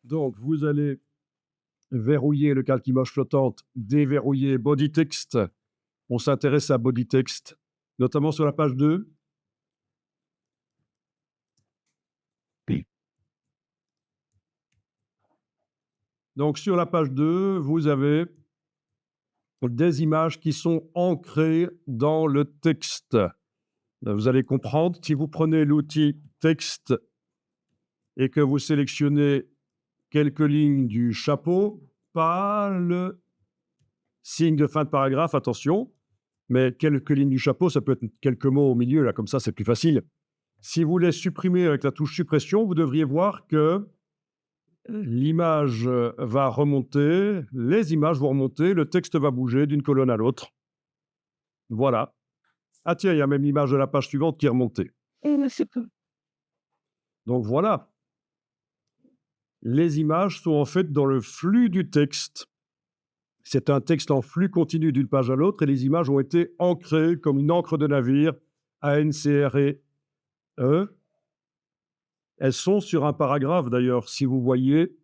Donc, vous allez verrouiller le calque image flottante, déverrouiller body text. On s'intéresse à body text, notamment sur la page 2. Donc, sur la page 2, vous avez des images qui sont ancrées dans le texte. Vous allez comprendre, si vous prenez l'outil texte et que vous sélectionnez quelques lignes du chapeau, pas le signe de fin de paragraphe, attention, mais quelques lignes du chapeau, ça peut être quelques mots au milieu, là, comme ça, c'est plus facile. Si vous les supprimez avec la touche suppression, vous devriez voir que l'image va remonter, les images vont remonter, le texte va bouger d'une colonne à l'autre. Voilà. Ah tiens, il y a même l'image de la page suivante qui est remontée. Donc voilà. Les images sont en fait dans le flux du texte. C'est un texte en flux continu d'une page à l'autre et les images ont été ancrées comme une encre de navire, A-N-C-R-E-E. Elles sont sur un paragraphe d'ailleurs. Si vous voyez,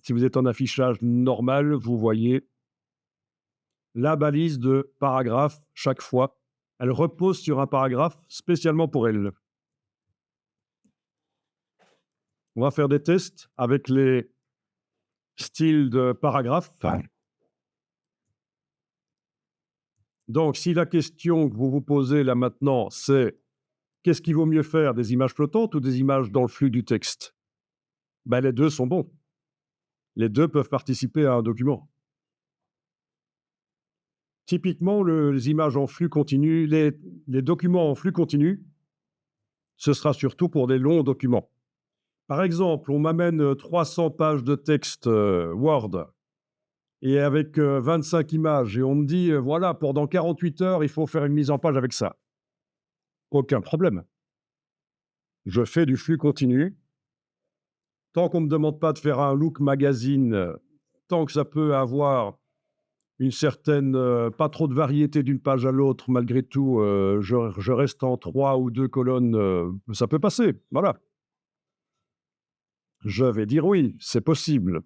si vous êtes en affichage normal, vous voyez la balise de paragraphe chaque fois. Elle repose sur un paragraphe spécialement pour elle. On va faire des tests avec les styles de paragraphe. Donc, si la question que vous vous posez là maintenant, c'est qu'est-ce qu'il vaut mieux faire, des images flottantes ou des images dans le flux du texte? Ben, les deux sont bons. Les deux peuvent participer à un document. Typiquement, les images en flux continu, les documents en flux continu, ce sera surtout pour des longs documents. Par exemple, on m'amène 300 pages de texte Word et avec 25 images, et on me dit, voilà, pendant 48 heures, il faut faire une mise en page avec ça. Aucun problème. Je fais du flux continu. Tant qu'on ne me demande pas de faire un look magazine, tant que ça peut avoir une certaine, pas trop de variété d'une page à l'autre, malgré tout, je reste en 3 ou 2 colonnes, ça peut passer, voilà. Je vais dire oui, c'est possible.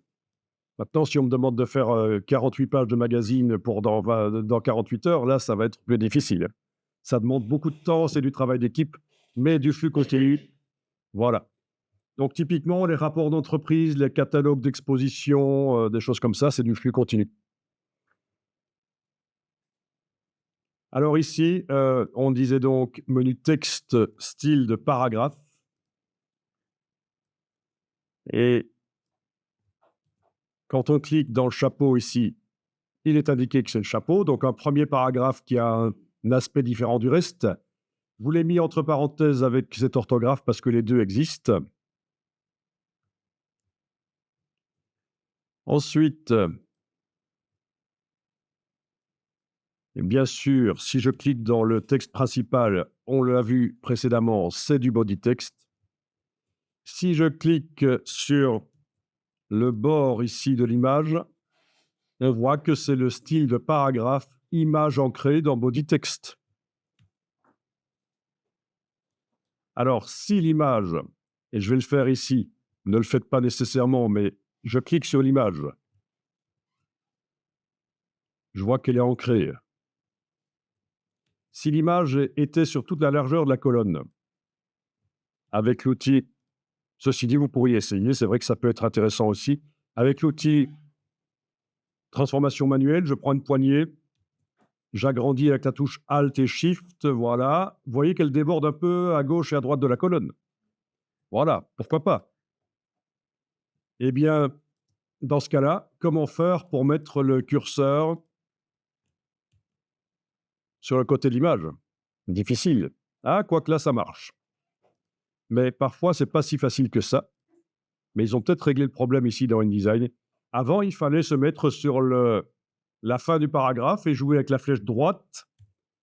Maintenant, si on me demande de faire 48 pages de magazine pour dans 48 heures, là, ça va être plus difficile. Ça demande beaucoup de temps, c'est du travail d'équipe, mais du flux continu, voilà. Donc, typiquement, les rapports d'entreprise, les catalogues d'exposition, des choses comme ça, c'est du flux continu. Alors ici, on disait donc menu texte, style de paragraphe. Et quand on clique dans le chapeau ici, il est indiqué que c'est le chapeau, donc un premier paragraphe qui a un aspect différent du reste. Je vous l'ai mis entre parenthèses avec cette orthographe parce que les deux existent. Ensuite, et bien sûr, si je clique dans le texte principal, on l'a vu précédemment, c'est du body text. Si je clique sur le bord ici de l'image, on voit que c'est le style de paragraphe image ancrée dans body text. Alors, si l'image, et je vais le faire ici, ne le faites pas nécessairement, mais je clique sur l'image, je vois qu'elle est ancrée. Si l'image était sur toute la largeur de la colonne, avec l'outil, ceci dit, vous pourriez essayer, c'est vrai que ça peut être intéressant aussi, avec l'outil transformation manuelle, je prends une poignée, j'agrandis avec la touche Alt et Shift, voilà. Vous voyez qu'elle déborde un peu à gauche et à droite de la colonne. Voilà, pourquoi pas? Eh bien, dans ce cas-là, comment faire pour mettre le curseur sur le côté de l'image? Difficile. Ah, quoique là, ça marche. Mais parfois, c'est pas si facile que ça. Mais ils ont peut-être réglé le problème ici dans InDesign. Avant, il fallait se mettre sur la fin du paragraphe et jouer avec la flèche droite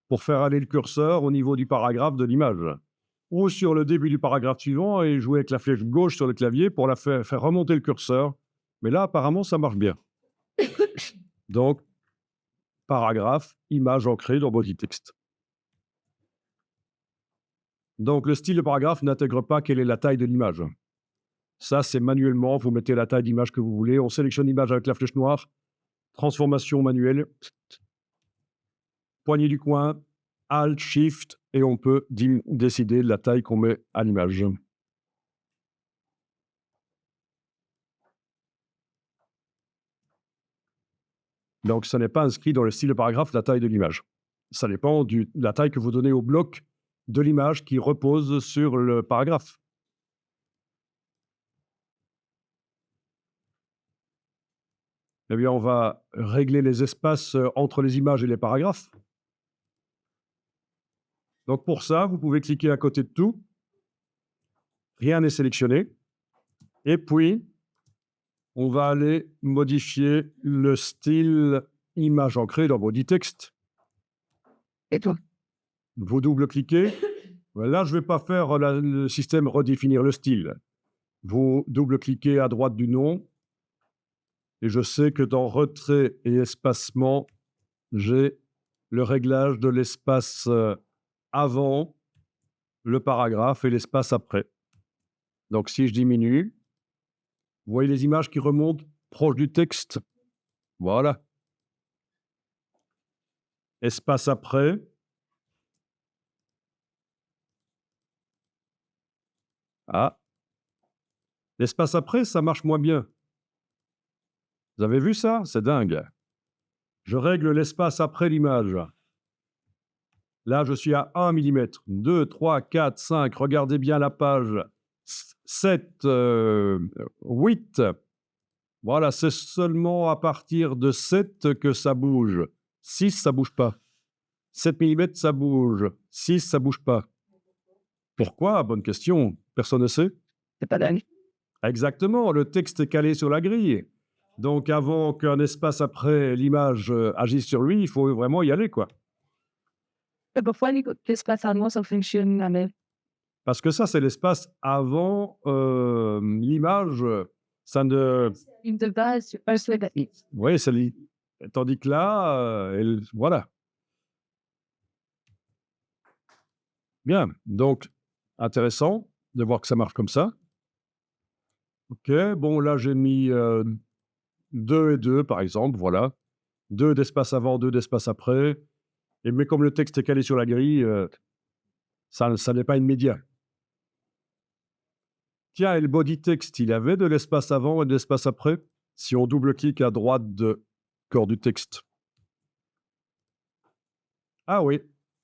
pour faire aller le curseur au niveau du paragraphe de l'image. Ou sur le début du paragraphe suivant et jouer avec la flèche gauche sur le clavier pour faire remonter le curseur. Mais là, apparemment, ça marche bien. Donc, paragraphe, image ancrée dans body text. Donc, le style de paragraphe n'intègre pas quelle est la taille de l'image. Ça, c'est manuellement. Vous mettez la taille d'image que vous voulez. On sélectionne l'image avec la flèche noire. Transformation manuelle. Poignée du coin. Alt, Shift. Et on peut décider de la taille qu'on met à l'image. Donc, ça n'est pas inscrit dans le style de paragraphe, la taille de l'image. Ça dépend de la taille que vous donnez au bloc de l'image qui repose sur le paragraphe. Eh bien, on va régler les espaces entre les images et les paragraphes. Donc, pour ça, vous pouvez cliquer à côté de tout. Rien n'est sélectionné. Et puis, on va aller modifier le style image ancrée dans Body Text. Et toi? Vous double-cliquez. Là, je ne vais pas faire le système redéfinir le style. Vous double-cliquez à droite du nom. Et je sais que dans retrait et espacement, j'ai le réglage de l'espace avant le paragraphe et l'espace après. Donc, si je diminue, vous voyez les images qui remontent proche du texte. Voilà. Espace après. Ah. L'espace après, ça marche moins bien. Vous avez vu ça? C'est dingue. Je règle l'espace après l'image. Là, je suis à 1 mm. 2, 3, 4, 5. Regardez bien la page. 7, 8. Voilà, c'est seulement à partir de 7 que ça bouge. 6, ça bouge pas. 7 mm, ça bouge. 6, ça bouge pas. Pourquoi? Bonne question. Personne ne sait. C'est pas dingue. Exactement, le texte est calé sur la grille. Donc, avant qu'un espace après l'image agisse sur lui, il faut vraiment y aller, quoi. Et pourquoi l'espace à moi, ça fonctionne jamais? Parce que ça, c'est l'espace avant l'image. Ça ne... Une de base, c'est pas ça. Oui, tandis que là, voilà. Bien, donc, intéressant de voir que ça marche comme ça. OK, bon, là, j'ai mis 2 et 2, par exemple, voilà. 2 d'espace avant, 2 d'espace après. Mais comme le texte est calé sur la grille, ça n'est pas immédiat. Tiens, et le body text, il avait de l'espace avant et de l'espace après? Si on double-clique à droite de corps du texte. Ah oui,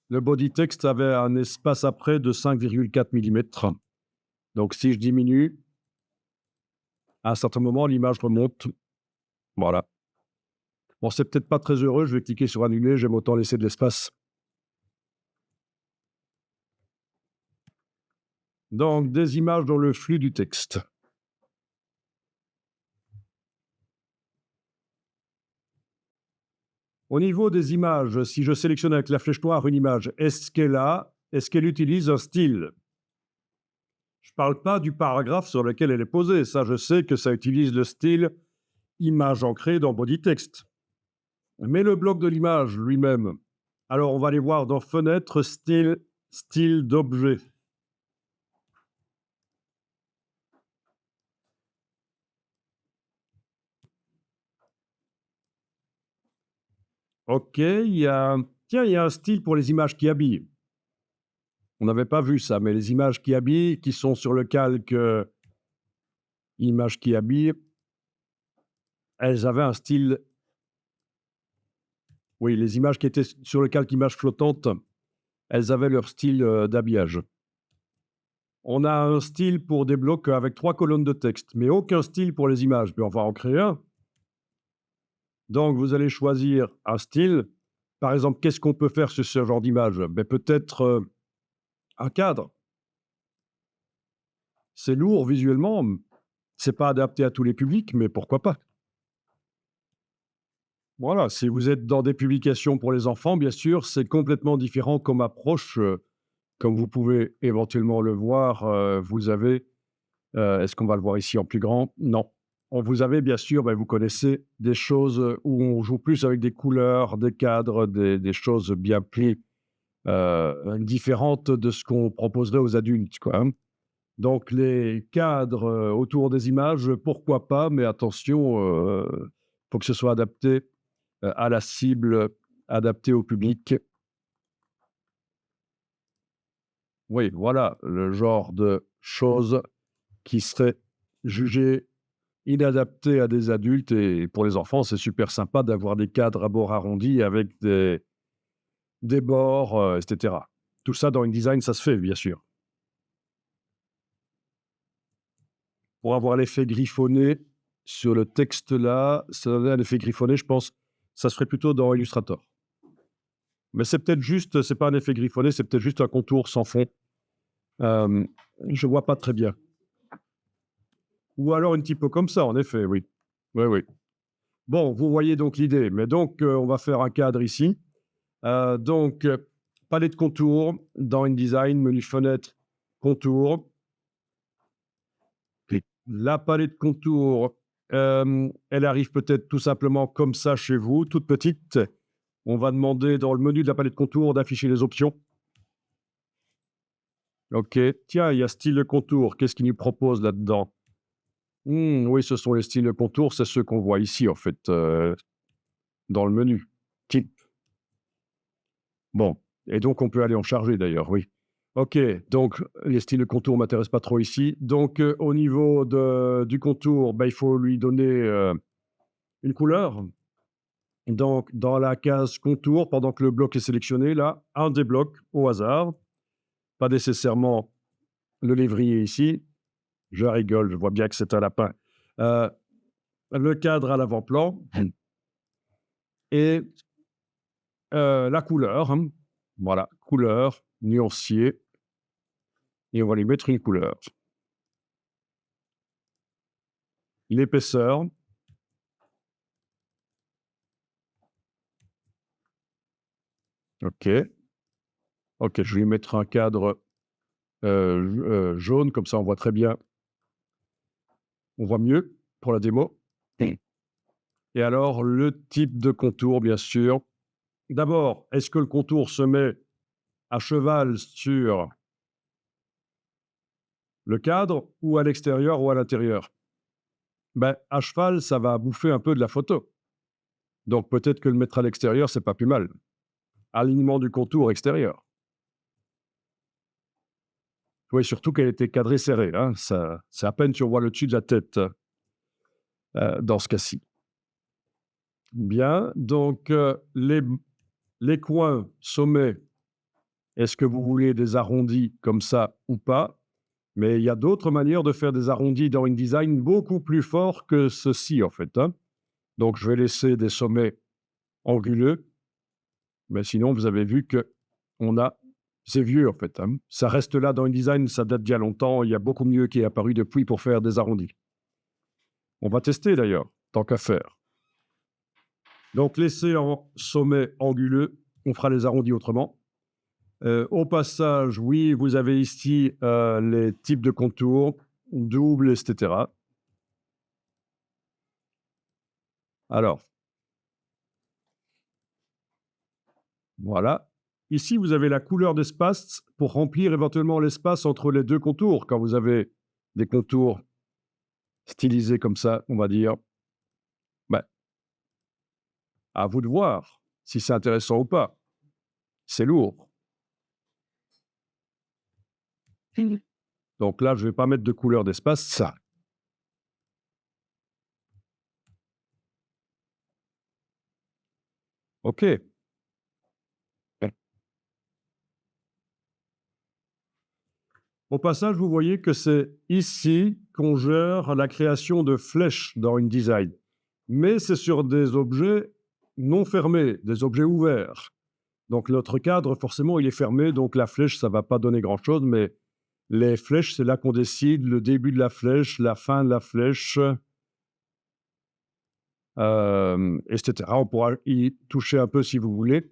le body text avait un espace après de 5,4 mm. Donc, si je diminue, à un certain moment, l'image remonte. Voilà. Bon, c'est peut-être pas très heureux, je vais cliquer sur annuler, j'aime autant laisser de l'espace. Donc, des images dans le flux du texte. Au niveau des images, si je sélectionne avec la flèche noire une image, est-ce qu'elle utilise un style? Je ne parle pas du paragraphe sur lequel elle est posée. Ça, je sais que ça utilise le style image ancrée dans Body Text. Mais le bloc de l'image lui-même, alors on va aller voir dans Fenêtre, style d'objet. OK, il y a un style pour les images qui habillent. On n'avait pas vu ça, mais les images qui habillent, qui sont sur le calque images qui habillent, elles avaient un style. Oui, les images qui étaient sur le calque images flottantes, elles avaient leur style d'habillage. On a un style pour des blocs avec 3 colonnes de texte, mais aucun style pour les images. Mais on va en créer un. Donc, vous allez choisir un style. Par exemple, qu'est-ce qu'on peut faire sur ce genre d'image? Peut-être un cadre. C'est lourd visuellement. C'est pas adapté à tous les publics, mais pourquoi pas? Voilà, si vous êtes dans des publications pour les enfants, bien sûr, c'est complètement différent comme approche. Comme vous pouvez éventuellement le voir, vous avez, est-ce qu'on va le voir ici en plus grand? Non. Vous avez bien sûr, vous connaissez des choses où on joue plus avec des couleurs, des cadres, des choses bien plus différentes de ce qu'on proposerait aux adultes, quoi, hein. Donc, les cadres autour des images, pourquoi pas, mais attention, faut que ce soit adapté à la cible, adapté au public. Oui, voilà le genre de choses qui seraient jugées inadaptées à des adultes et pour les enfants, c'est super sympa d'avoir des cadres à bords arrondis avec des bords, et cetera. Tout ça dans InDesign, ça se fait, bien sûr. Pour avoir l'effet griffonné sur le texte là, ça donnerait un effet griffonné, je pense, ça se ferait plutôt dans Illustrator. Mais c'est peut-être juste, c'est pas un effet griffonné, c'est peut-être juste un contour sans fond. Je vois pas très bien. Ou alors une typo comme ça, en effet, oui. Oui, oui. Bon, vous voyez donc l'idée. Mais donc, on va faire un cadre ici. Donc, palette de contours dans InDesign, menu fenêtre, contour. La palette de contours, elle arrive peut-être tout simplement comme ça chez vous, toute petite. On va demander dans le menu de la palette de contours d'afficher les options. OK. Tiens, il y a style de contour. Qu'est-ce qu'il nous propose là-dedans? Oui, ce sont les styles de contour, c'est ceux qu'on voit ici, en fait, dans le menu. Type. Bon, et donc on peut aller en charger d'ailleurs, oui. OK, donc les styles de contour ne m'intéressent pas trop ici. Donc, au niveau du contour, bah, il faut lui donner une couleur. Donc, dans la case contour, pendant que le bloc est sélectionné, là, un des blocs au hasard, pas nécessairement le lévrier ici. Je rigole, je vois bien que c'est un lapin. Euh, le cadre à l'avant-plan et la couleur. Voilà, couleur, nuancier. Et on va lui mettre une couleur. L'épaisseur. OK. OK, je vais lui mettre un cadre jaune, comme ça on voit très bien. On voit mieux pour la démo. Et alors, le type de contour, bien sûr. D'abord, est-ce que le contour se met à cheval sur le cadre ou à l'extérieur ou à l'intérieur? Ben, à cheval, ça va bouffer un peu de la photo. Donc peut-être que le mettre à l'extérieur, c'est pas plus mal. Alignement du contour extérieur. Oui, surtout qu'elle était cadrée serrée, hein. Ça, c'est à peine si on voit le dessus de la tête dans ce cas-ci. Bien, donc les coins sommets, est-ce que vous voulez des arrondis comme ça ou pas? Mais il y a d'autres manières de faire des arrondis dans InDesign beaucoup plus forts que ceci, en fait, hein. Donc, je vais laisser des sommets anguleux, mais sinon, vous avez vu que on a c'est vieux, en fait, hein. Ça reste là dans InDesign, ça date d'il y a longtemps. Il y a beaucoup mieux qui est apparu depuis pour faire des arrondis. On va tester d'ailleurs, tant qu'à faire. Donc, laissez en sommet anguleux, on fera les arrondis autrement. Au passage, oui, vous avez ici les types de contours, double, etc. Alors, voilà. Ici, vous avez la couleur d'espace pour remplir éventuellement l'espace entre les deux contours. Quand vous avez des contours stylisés comme ça, on va dire, ben, à vous de voir si c'est intéressant ou pas. C'est lourd. Donc là, je ne vais pas mettre de couleur d'espace, ça. OK. Au passage, vous voyez que c'est ici qu'on gère la création de flèches dans InDesign. Mais c'est sur des objets non fermés, des objets ouverts. Donc notre cadre, forcément, il est fermé, donc la flèche, ça ne va pas donner grand-chose, mais les flèches, c'est là qu'on décide le début de la flèche, la fin de la flèche, etc. On pourra y toucher un peu si vous voulez.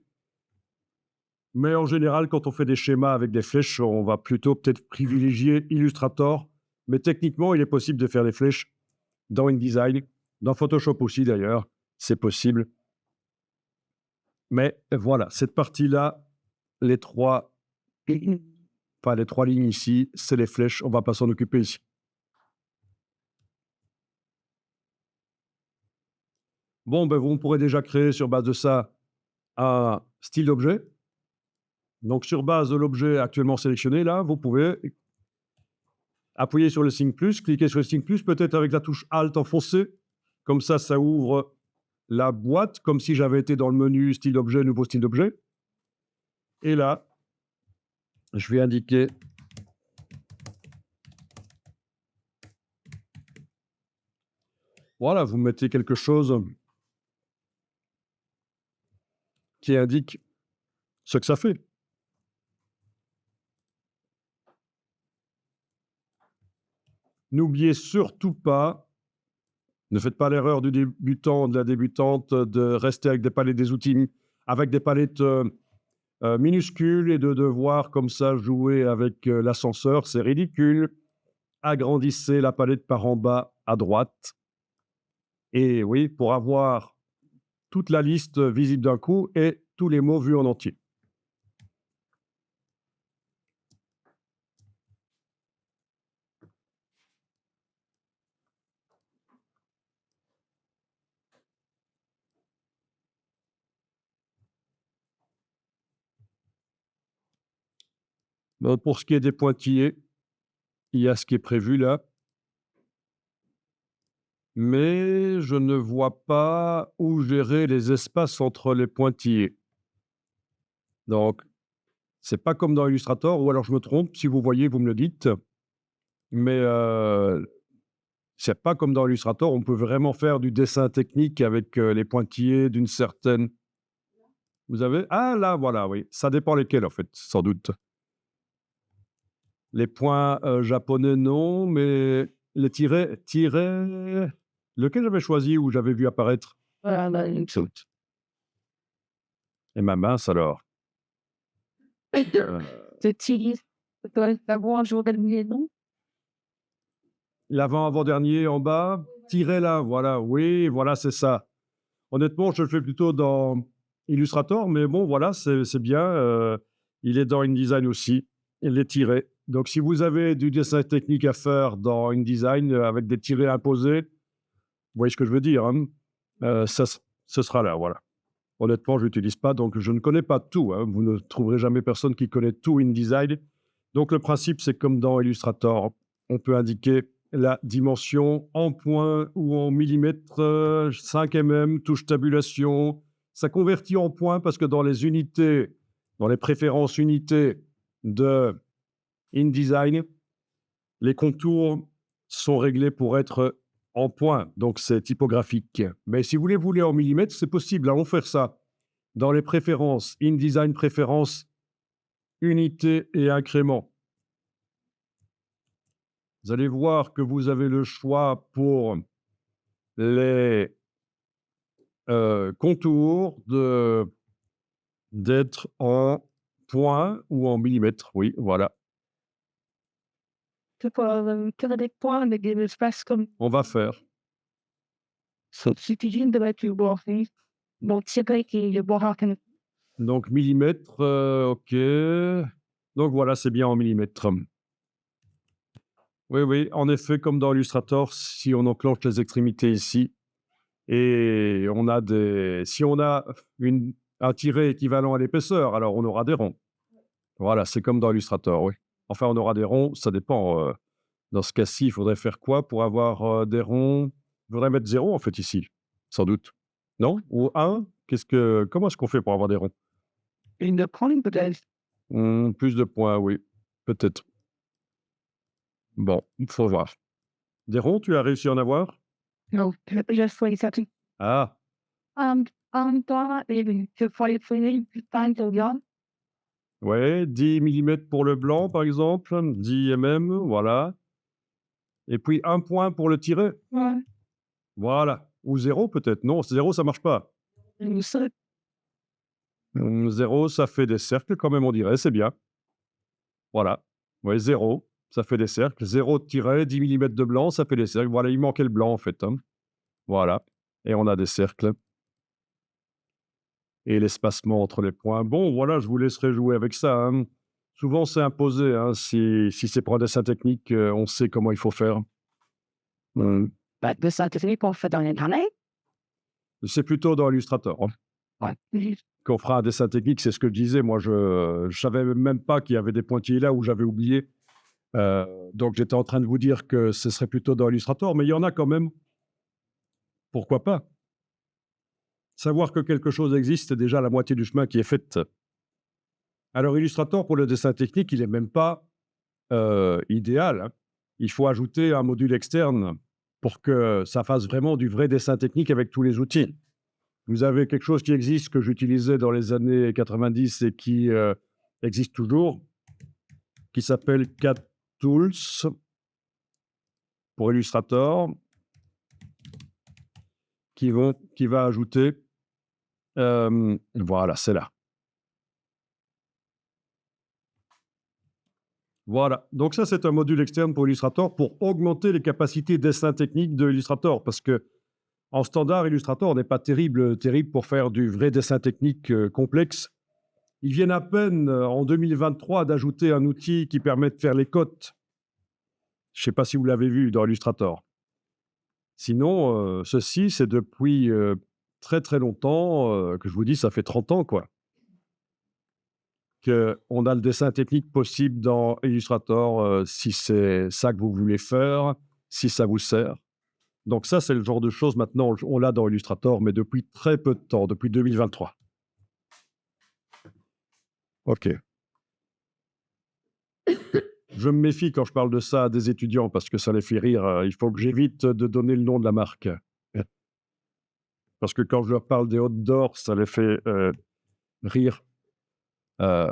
Mais en général, quand on fait des schémas avec des flèches, on va plutôt peut-être privilégier Illustrator. Mais techniquement, il est possible de faire des flèches dans InDesign, dans Photoshop aussi d'ailleurs, c'est possible. Mais voilà, cette partie-là, les trois Enfin, les 3 lignes ici, c'est les flèches, on ne va pas s'en occuper ici. Bon, ben, vous pourrez déjà créer sur base de ça un style d'objet. Donc, sur base de l'objet actuellement sélectionné, là, vous pouvez appuyer sur le signe plus, cliquer sur le signe plus, peut-être avec la touche Alt enfoncée. Comme ça ouvre la boîte, comme si j'avais été dans le menu style d'objet, nouveau style d'objet. Et là, je vais indiquer voilà, vous mettez quelque chose qui indique ce que ça fait. N'oubliez surtout pas, ne faites pas l'erreur du débutant, de la débutante, de rester avec des palettes des outils, avec des palettes minuscules et de devoir comme ça jouer avec l'ascenseur, c'est ridicule. Agrandissez la palette par en bas à droite. Et oui, pour avoir toute la liste visible d'un coup et tous les mots vus en entier. Pour ce qui est des pointillés, il y a ce qui est prévu là. Mais je ne vois pas où gérer les espaces entre les pointillés. Donc, c'est pas comme dans Illustrator, ou alors je me trompe, si vous voyez, vous me le dites. Mais c'est pas comme dans Illustrator, on peut vraiment faire du dessin technique avec les pointillés d'une certaine. Vous avez ah là, voilà, oui, ça dépend lesquels en fait, sans doute. Les points japonais, non, mais les tirets, lequel j'avais choisi ou j'avais vu apparaître? Voilà, là, une chose. Et ma mince alors. C'est tiré. Tu dois avoir un jour de non? L'avant-avant-dernier en bas, tiret là, voilà, oui, voilà, c'est ça. Honnêtement, je le fais plutôt dans Illustrator, mais bon, voilà, c'est bien. Il est dans InDesign aussi, les tirets. Donc, si vous avez du dessin technique à faire dans InDesign avec des tirets imposés, vous voyez ce que je veux dire, hein, ce sera là, voilà. Honnêtement, je l'utilise pas, donc je ne connais pas tout, hein. Vous ne trouverez jamais personne qui connaît tout InDesign. Donc, le principe, c'est comme dans Illustrator, on peut indiquer la dimension en points ou en millimètres, 5 mm, touche tabulation. Ça convertit en points parce que dans les unités, dans les préférences unités de InDesign, les contours sont réglés pour être en points, donc c'est typographique. Mais si vous les voulez en millimètres, c'est possible, hein, on fait ça. Dans les préférences, InDesign préférences, unité et incrément. Vous allez voir que vous avez le choix pour les contours d'être en points ou en millimètres. Oui, voilà. Tu peux faire des points, mais des espaces comme On va faire. ça. Si tu viens de mettre le bord, donc c'est vrai que le bord en Donc millimètres, OK. Donc voilà, c'est bien en millimètres. Oui, oui, en effet, comme dans Illustrator, si on enclenche les extrémités ici et on a si on a un tiret équivalent à l'épaisseur, alors on aura des ronds. Voilà, c'est comme dans Illustrator, oui. Enfin, on aura des ronds, ça dépend. Dans ce cas-ci, il faudrait faire quoi pour avoir des ronds? Il faudrait mettre 0 en fait ici, sans doute. Non? Ou 1? Comment est-ce qu'on fait pour avoir des ronds? une pointe peut-être. Plus de points, oui, peut-être. Bon, il faut voir. Des ronds, tu as réussi à en avoir? Non, je fais ça tout. Ah, En même temps, je fais finir plus tard que bien. ouais, 10 millimètres pour le blanc, par exemple, 10 mm, voilà. Et puis 1 point pour le tiret, Ouais, voilà. Ou 0 peut-être. Non, 0 ça marche pas. une seule. 0, ça fait des cercles quand même, on dirait, c'est bien. Voilà. Ouais, 0, ça fait des cercles. 0 de tiret, 10 millimètres de blanc, ça fait des cercles. Voilà, il manquait le blanc en fait, hein. Voilà. Et on a des cercles. Et l'espacement entre les points. Bon, voilà, je vous laisserai jouer avec ça, hein. Souvent, c'est imposé, hein. Si c'est pour un dessin technique, on sait comment il faut faire. Bah, dessin technique, on fait dans Internet. C'est plutôt dans Illustrator, hein. Ouais. Qu'on fera un dessin technique, c'est ce que je disais. Moi, je savais même pas qu'il y avait des pointillés là où j'avais oublié. Donc j'étais en train de vous dire que ce serait plutôt dans Illustrator, mais il y en a quand même. Pourquoi pas? Savoir que quelque chose existe, c'est déjà la moitié du chemin qui est faite. Alors Illustrator, pour le dessin technique, il est même pas, idéal, hein. Il faut ajouter un module externe pour que ça fasse vraiment du vrai dessin technique avec tous les outils. Vous avez quelque chose qui existe, que j'utilisais dans les années 90 et qui, existe toujours, qui s'appelle CAD Tools pour Illustrator, qui va ajouter, voilà, c'est là. Voilà, donc ça, c'est un module externe pour Illustrator pour augmenter les capacités dessin technique de Illustrator, parce qu'en standard, Illustrator n'est pas terrible pour faire du vrai dessin technique, complexe. Ils viennent à peine, en 2023, d'ajouter un outil qui permet de faire les cotes. Je ne sais pas si vous l'avez vu dans Illustrator. Sinon, ceci, c'est depuis, très, très longtemps, que je vous dis, ça fait 30 ans, quoi, qu'on a le dessin technique possible dans Illustrator, si c'est ça que vous voulez faire, si ça vous sert. Donc ça, c'est le genre de choses maintenant, on l'a dans Illustrator, mais depuis très peu de temps, depuis 2023. OK. Je me méfie quand je parle de ça à des étudiants parce que ça les fait rire, il faut que j'évite de donner le nom de la marque. Parce que quand je leur parle des Hot d'Or, ça les fait, rire. Heu,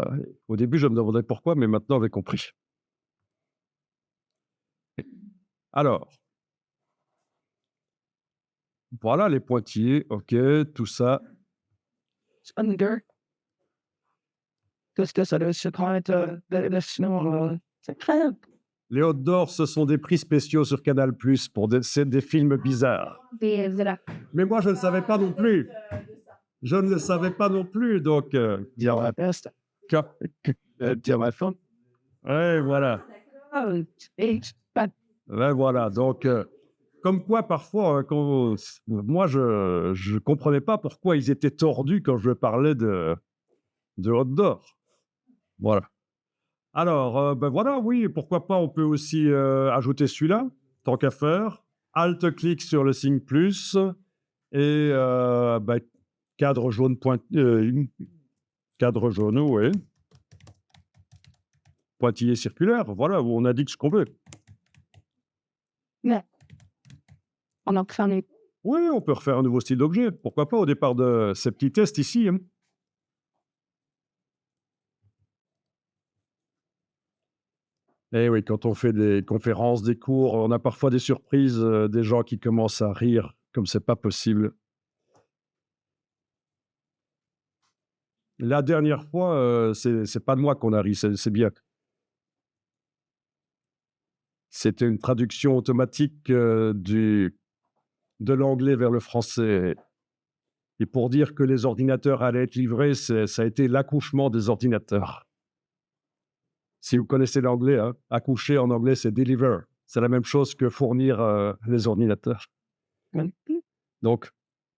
Au début, je me demandais pourquoi, mais maintenant j'ai compris. Alors, voilà les pointillés, OK, tout ça. Under. Qu'est-ce que ça doit se prendre sinon, c'est incroyable. Les Hot d'Or, ce sont des prix spéciaux sur Canal+ pour des films bizarres. Et voilà. Mais moi, je ne savais pas non plus. Je ne le savais pas non plus, donc Dire la peste. ca Dire la femme. ouais, voilà. Et pas Ouais, voilà, donc comme quoi parfois, quand moi, je comprenais pas pourquoi ils étaient tordus quand je parlais de Hot d'Or. Voilà. Alors, ben, voilà, oui, pourquoi pas, on peut aussi, ajouter celui-là, tant qu'à faire. Alt-clic sur le signe plus et bah, cadre jaune cadre jaune, oui. Pointillé circulaire, voilà, où on indique ce qu'on veut. mais on en fait un Oui, on peut refaire un nouveau style d'objet, pourquoi pas, au départ de ces petits tests ici, hein. Eh oui, quand on fait des conférences, des cours, on a parfois des surprises, des gens qui commencent à rire comme c'est pas possible. La dernière fois, c'est pas de moi qu'on a ri, c'est bien. C'était une traduction automatique, de l'anglais vers le français et pour dire que les ordinateurs allaient être livrés, ça a été l'accouchement des ordinateurs. Si vous connaissez l'anglais, hein, accoucher en anglais, c'est deliver. C'est la même chose que fournir, les ordinateurs. Donc,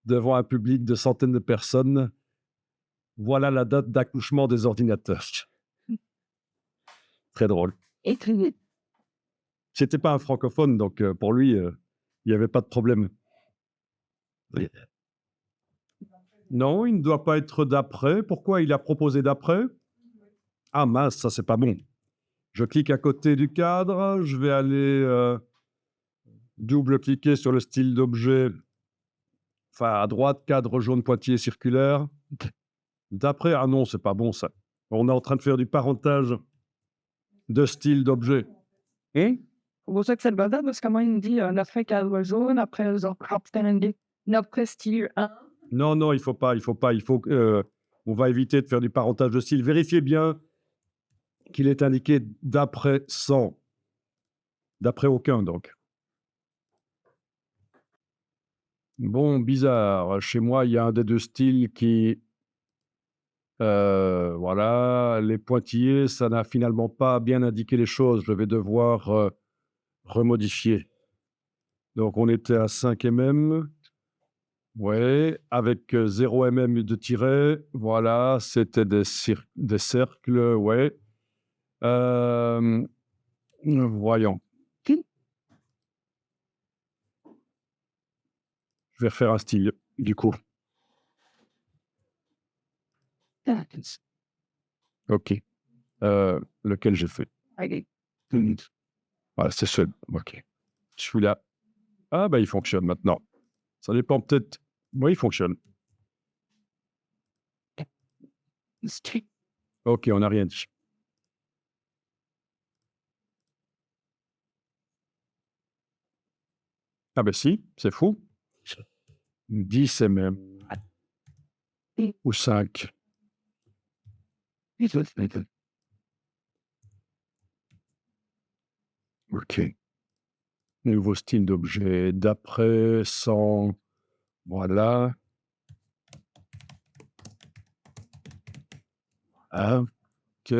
devant un public de centaines de personnes, voilà la date d'accouchement des ordinateurs. Très drôle. et très C'était pas un francophone, donc pour lui, il y avait pas de problème. Oui. Non, il ne doit pas être d'après. Pourquoi il a proposé d'après? Ah mince, ça, c'est pas bon. Je clique à côté du cadre, je vais aller, double-cliquer sur le style d'objet, enfin à droite, cadre jaune pointillé circulaire. D'après, ah non, c'est pas bon ça. On est en train de faire du parentage de style d'objet. c'est pour ça que c'est le bazar parce que moi, il me dit l'après cadre jaune, après après style 1. Non, non, il faut pas, on va éviter de faire du parentage de style. Vérifiez bien qu'il est indiqué d'après sans, d'après aucun donc. Bon, bizarre, chez moi, il y a un des 2 styles qui, Voilà, les pointillés, ça n'a finalement pas bien indiqué les choses. Je vais devoir remodifier. Donc, on était à 5 mm. Ouais, avec 0 mm de tiret. Voilà, c'était des cercles, ouais. Voyons. Je vais refaire un style, du coup. OK. Lequel j'ai fait? Voilà, c'est celui-là. OK. Celui-là. Ah, bah, il fonctionne maintenant. Ça dépend peut-être. Oui, il fonctionne. OK, on n'a rien dit. Ah, ben si, c'est fou. 10 mm ou 5. OK. Nouveau style d'objet d'après, sans. Voilà. Ah, OK.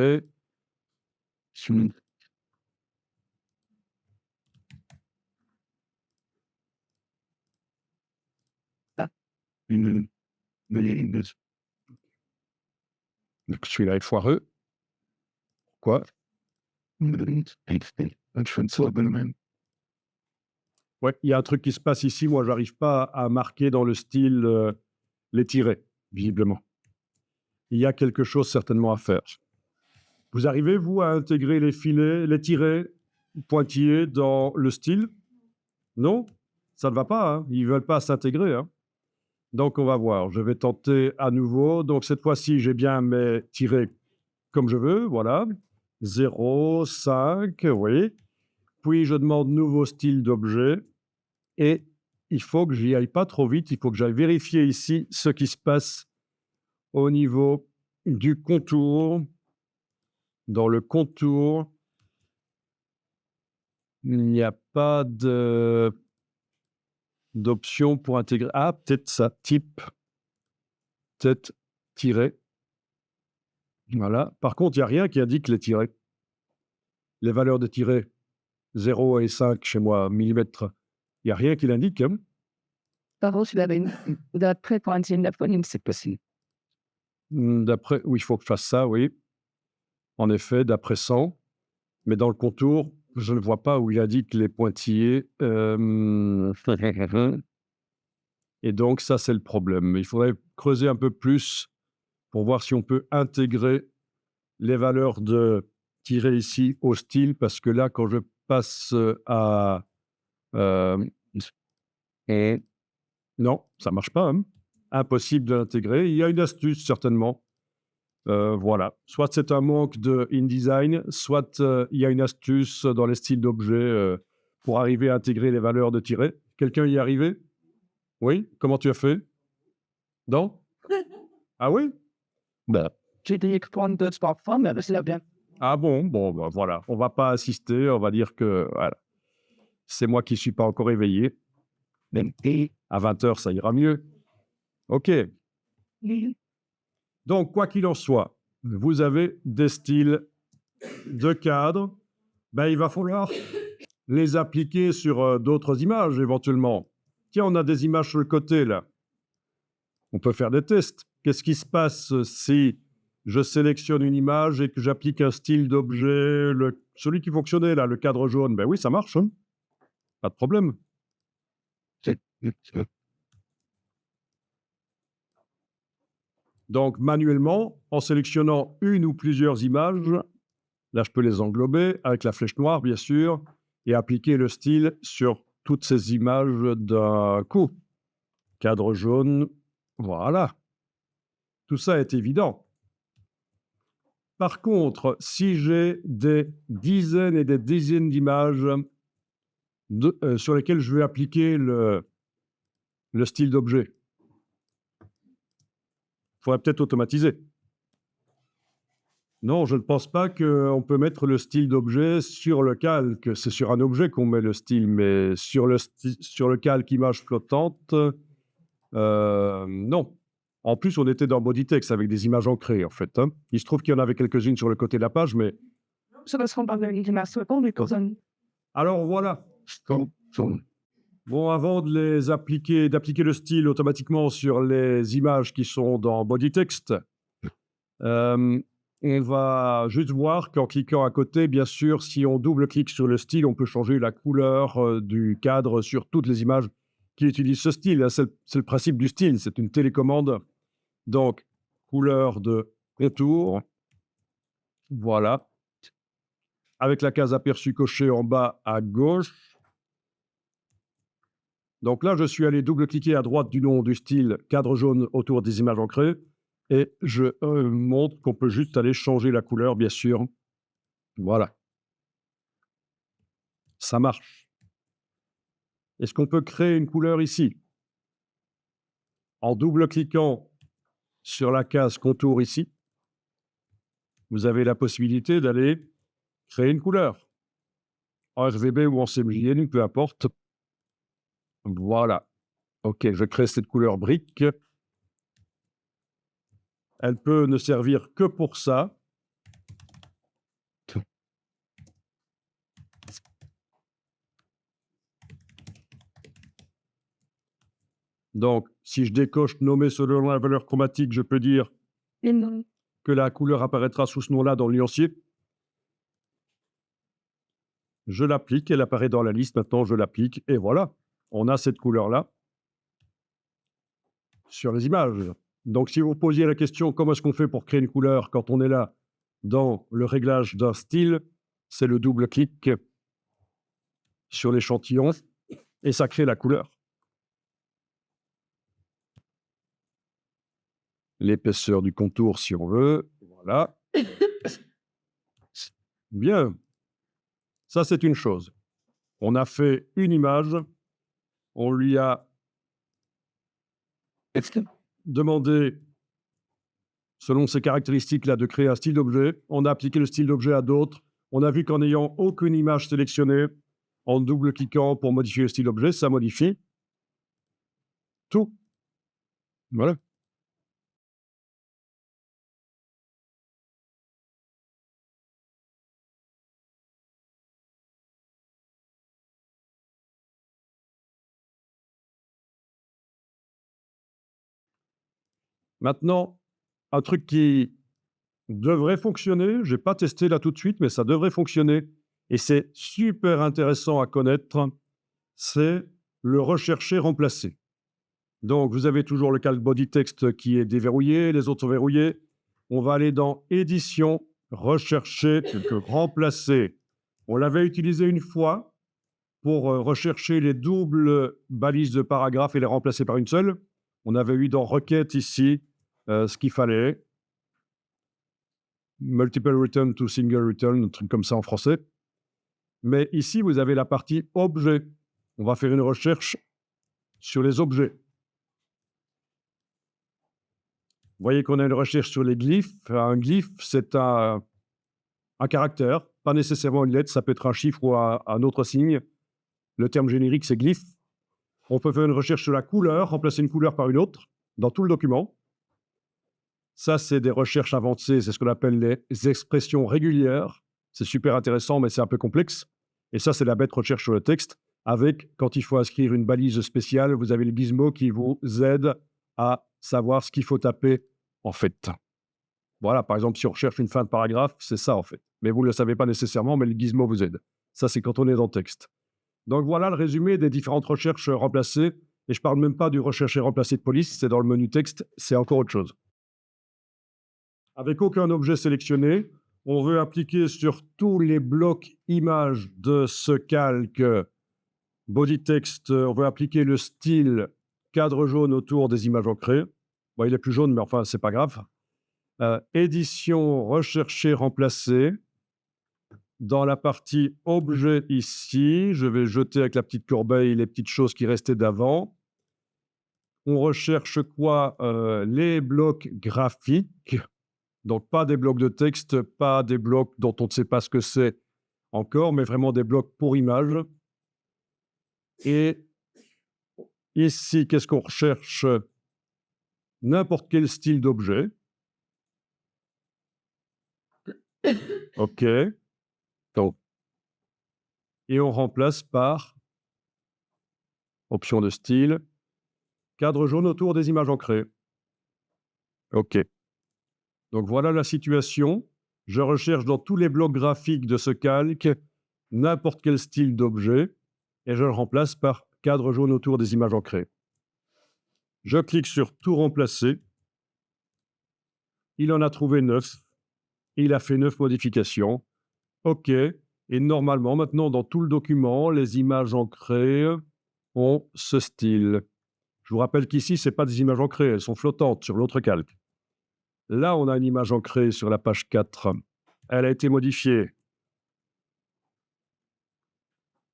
Donc celui-là est foireux. Quoi? Ouais, il y a un truc qui se passe ici. Moi, j'arrive pas à marquer dans le style les tirets, visiblement. Il y a quelque chose certainement à faire. Vous arrivez, vous, à intégrer les filets, les tirets pointillés dans le style? Non? Ça ne va pas, hein? Ils veulent pas s'intégrer, hein? Donc, on va voir. Je vais tenter à nouveau. Donc, cette fois-ci, j'ai bien mes tirets comme je veux. Voilà. 0, 5, oui. Puis, je demande nouveau style d'objet. Et il faut que j'y aille pas trop vite. Il faut que j'aille vérifier ici ce qui se passe au niveau du contour. Dans le contour, il n'y a pas d'option pour intégrer. Ah, peut-être ça, type, peut-être tiret. Voilà. Par contre, il n'y a rien qui indique les tirets. Les valeurs de tirets, 0 et 5 chez moi, millimètres. Il n'y a rien qui l'indique, hein. D'après pointillé de la poignée, c'est possible. D'après, oui, il faut que je fasse ça, oui. En effet, d'après 100. Mais dans le contour, je ne vois pas où il indique les pointillés. Et donc, ça, c'est le problème. Il faudrait creuser un peu plus pour voir si on peut intégrer les valeurs de tirer ici au style, parce que là, quand je passe à... non, ça marche pas, hein. Impossible de l'intégrer. Il y a une astuce, certainement. Voilà. Soit c'est un manque de InDesign, soit il y a une astuce dans les styles d'objets pour arriver à intégrer les valeurs de tiret. Quelqu'un y est arrivé? Oui? Comment tu as fait? Non? Ah oui? Ben. J'ai dit que prendre deux parfois, mais c'est bien. Ah bon? Bon, ben voilà. On va pas assister. On va dire que voilà. C'est moi qui ne suis pas encore éveillé. À 20h, ça ira mieux. OK. Donc, quoi qu'il en soit, vous avez des styles de cadre. Ben, il va falloir les appliquer sur d'autres images éventuellement. Tiens, on a des images sur le côté là. On peut faire des tests. Qu'est-ce qui se passe si je sélectionne une image et que j'applique un style d'objet, celui qui fonctionnait là, le cadre jaune? Ben oui, ça marche, hein. Pas de problème. Donc, manuellement, en sélectionnant une ou plusieurs images, là, je peux les englober avec la flèche noire, bien sûr, et appliquer le style sur toutes ces images d'un coup. Cadre jaune, voilà. Tout ça est évident. Par contre, si j'ai des dizaines et des dizaines d'images sur lesquelles je vais appliquer le style d'objet, il faudrait peut-être automatiser. Non, je ne pense pas qu'on peut mettre le style d'objet sur le calque. C'est sur un objet qu'on met le style, mais sur le calque image flottante, non. En plus, on était dans body text avec des images ancrées, en fait. Hein. Il se trouve qu'il y en avait quelques-unes sur le côté de la page, mais... Ça parce qu'on parle de l'image seconde et personne. Alors voilà. Bon, avant de les appliquer, d'appliquer le style automatiquement sur les images qui sont dans body text, on va juste voir qu'en cliquant à côté, bien sûr, si on double-clique sur le style, on peut changer la couleur du cadre sur toutes les images qui utilisent ce style. C'est le principe du style, c'est une télécommande. Donc, couleur de contour, voilà, avec la case aperçu cochée en bas à gauche. Donc là, je suis allé double-cliquer à droite du nom du style cadre jaune autour des images ancrées et je montre qu'on peut juste aller changer la couleur, bien sûr. Voilà. Ça marche. Est-ce qu'on peut créer une couleur ici? En double-cliquant sur la case contour ici, vous avez la possibilité d'aller créer une couleur. En RGB ou en CMYK, peu importe. Voilà. OK, je crée cette couleur brique. Elle peut ne servir que pour ça. Donc, si je décoche nommer selon la valeur chromatique, je peux dire que la couleur apparaîtra sous ce nom-là dans le nuancier. Je l'applique, elle apparaît dans la liste. Maintenant, je l'applique et voilà, on a cette couleur-là sur les images. Donc, si vous posiez la question comment est-ce qu'on fait pour créer une couleur quand on est là dans le réglage d'un style, c'est le double-clic sur l'échantillon et ça crée la couleur. L'épaisseur du contour si on veut, voilà. Bien. Ça, c'est une chose. On a fait une image, on lui a demandé, selon ces caractéristiques-là, de créer un style d'objet. On a appliqué le style d'objet à d'autres. On a vu qu'en n'ayant aucune image sélectionnée, en double-cliquant pour modifier le style d'objet, ça modifie tout. Voilà. Maintenant, un truc qui devrait fonctionner, je n'ai pas testé là tout de suite, mais ça devrait fonctionner, et c'est super intéressant à connaître, c'est le rechercher-remplacer. Donc, vous avez toujours le calque body text qui est déverrouillé, les autres sont verrouillés. On va aller dans édition, rechercher, remplacer. On l'avait utilisé une fois pour rechercher les doubles balises de paragraphes et les remplacer par une seule. On avait eu dans requête ici ce qu'il fallait. Multiple return to single return, un truc comme ça en français. Mais ici, vous avez la partie objet. On va faire une recherche sur les objets. Vous voyez qu'on a une recherche sur les glyphes. Un glyphe, c'est un caractère, pas nécessairement une lettre, ça peut être un chiffre ou un autre signe. Le terme générique, c'est glyphe. On peut faire une recherche sur la couleur, remplacer une couleur par une autre, dans tout le document. Ça, c'est des recherches avancées, c'est ce qu'on appelle les expressions régulières. C'est super intéressant, mais c'est un peu complexe. Et ça, c'est la bête recherche sur le texte, avec, quand il faut inscrire une balise spéciale, vous avez le gizmo qui vous aide à savoir ce qu'il faut taper, en fait. Voilà, par exemple, si on recherche une fin de paragraphe, c'est ça, en fait. Mais vous ne le savez pas nécessairement, mais le gizmo vous aide. Ça, c'est quand on est dans le texte. Donc voilà le résumé des différentes recherches remplacées. Et je ne parle même pas du rechercher remplacé de police, c'est dans le menu texte, c'est encore autre chose. Avec aucun objet sélectionné, on veut appliquer sur tous les blocs images de ce calque body text, on veut appliquer le style cadre jaune autour des images ancrées. Bon, il est plus jaune, mais enfin, c'est pas grave. Édition, rechercher, remplacer. Dans la partie objet ici, je vais jeter avec la petite corbeille les petites choses qui restaient d'avant. On recherche quoi? Les blocs graphiques. Donc, pas des blocs de texte, pas des blocs dont on ne sait pas ce que c'est encore, mais vraiment des blocs pour images. Et ici, qu'est-ce qu'on recherche? n'importe quel style d'objet. OK. Donc, et on remplace par option de style, cadre jaune autour des images ancrées. OK. Donc voilà la situation. Je recherche dans tous les blocs graphiques de ce calque n'importe quel style d'objet et je le remplace par cadre jaune autour des images ancrées. Je clique sur tout remplacer. Il en a trouvé 9. Il a fait 9 modifications. OK. Et normalement, maintenant, dans tout le document, les images ancrées ont ce style. Je vous rappelle qu'ici, ce n'est pas des images ancrées, elles sont flottantes sur l'autre calque. Là, on a une image ancrée sur la page 4. Elle a été modifiée.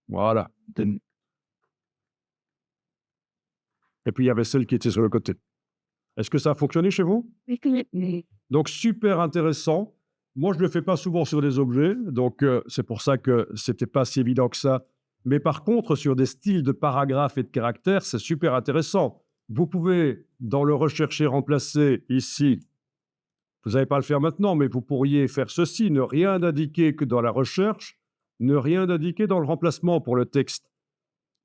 Voilà. Et puis, il y avait celle qui était sur le côté. Est-ce que ça a fonctionné chez vous? Donc, super intéressant. Moi, je ne le fais pas souvent sur des objets, donc c'est pour ça que ce n'était pas si évident que ça. Mais par contre, sur des styles de paragraphes et de caractères, c'est super intéressant. Vous pouvez, dans le rechercher, remplacer ici, vous n'allez pas le faire maintenant, mais vous pourriez faire ceci, ne rien indiquer que dans la recherche, ne rien indiquer dans le remplacement pour le texte.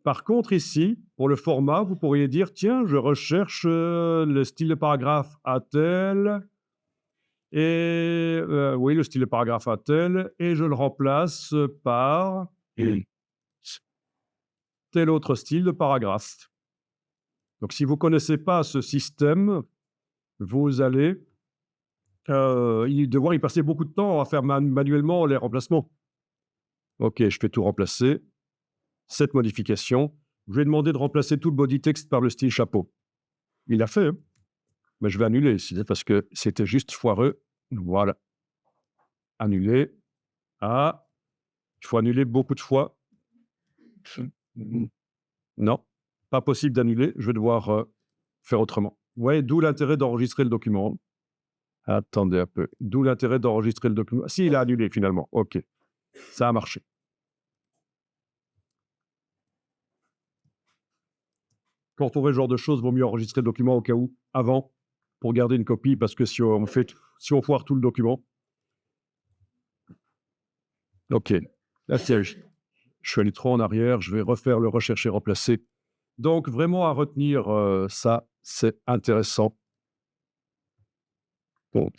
Par contre, ici, pour le format, vous pourriez dire, tiens, je recherche le style de paragraphe à tel, et oui, le style de paragraphe à tel, et je le remplace par tel autre style de paragraphe. Donc, si vous ne connaissez pas ce système, vous allez devoir y passer beaucoup de temps à faire manuellement les remplacements. OK, je fais tout remplacer. Cette modification. Je lui ai demandé de remplacer tout le body text par le style chapeau. Il l'a fait, hein, mais je vais annuler ici parce que c'était juste foireux. Voilà. Annuler. Ah, il faut annuler beaucoup de fois. Non, pas possible d'annuler. Je vais devoir faire autrement. Ouais, d'où l'intérêt d'enregistrer le document. Attendez un peu. D'où l'intérêt d'enregistrer le document. Si, il a annulé finalement. OK. Ça a marché. Quand on fait ce genre de choses, il vaut mieux enregistrer le document au cas où, avant, pour garder une copie, parce que si on foire tout le document. OK. Là, je suis allé trop en arrière, je vais refaire le rechercher, remplacer. Donc, vraiment à retenir ça, c'est intéressant. Bon.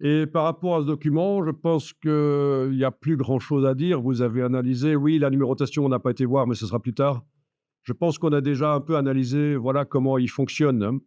Et par rapport à ce document, je pense qu'il n'y a plus grand-chose à dire. Vous avez analysé, oui, la numérotation, on n'a pas été voir, mais ce sera plus tard. Je pense qu'on a déjà un peu analysé, voilà comment il fonctionne, hein.